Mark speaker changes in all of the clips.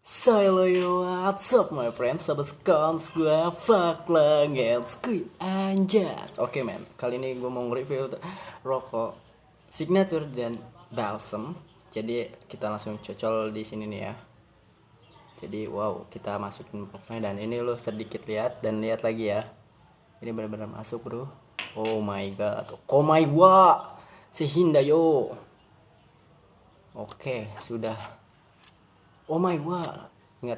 Speaker 1: Hello yo, what's up my friends, sahabat skons gue, fuck langet, skuy, anjas. Oke men, kali ini gue mau nge-review rokok Signature dan Balsam. Jadi kita langsung cocol di sini nih ya. Jadi wow, kita masukin rokoknya dan ini lo sedikit lihat dan lihat lagi ya. Ini benar-benar masuk bro. Oh my god, oh my wa, sehinda yo. Oke, sudah. Oh my god. Ingat,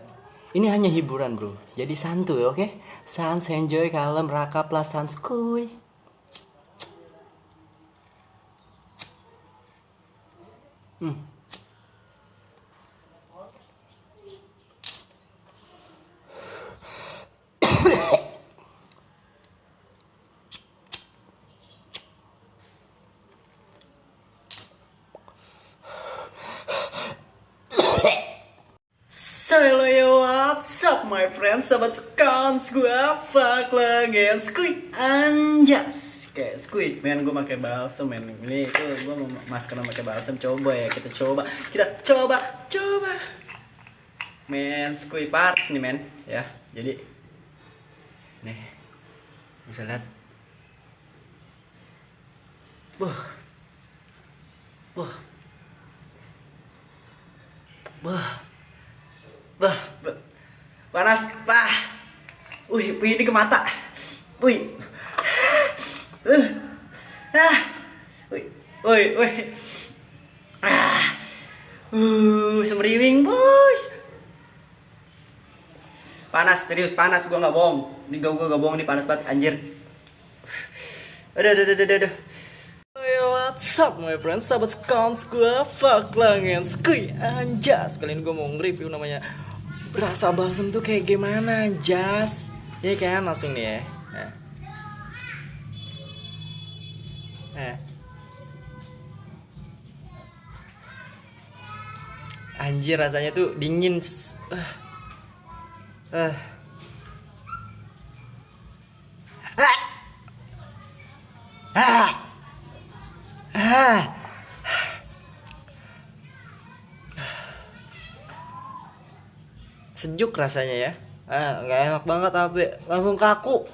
Speaker 1: ini hanya hiburan bro. Jadi santuy, oke? Sans enjoy, kalem, raka plus sans kuy. Hello yo, what's up my friends, sahabat skons gue, fuck lagi, skuy, anjas. Kayak skuy, men gue pakai balsam men. Ini itu gue mau masker pakai balsam, coba ya, kita coba. Men, skuy parts nih men, ya. Jadi, nih, bisa lihat. Buh, buh, buh. Bah, panas, bah. Wih, ini ke mata. Wih. Ah. Wih. Ah. Semeriwing, bos. Panas, serius panas, gua nggak bohong. Ini gua nggak bohong, ini panas banget, anjir. Aduh. Yo, what's up my friends, sahabat skons gue, fuck langen, skuy, anjas. Kali ini gue mau nge-review namanya rasa balsam tuh kayak gimana, Jas? Ini kan langsung nih ya. Anjir, rasanya tuh dingin. Uh. Sejuk rasanya ya. Nggak enak banget, tapi langsung kaku.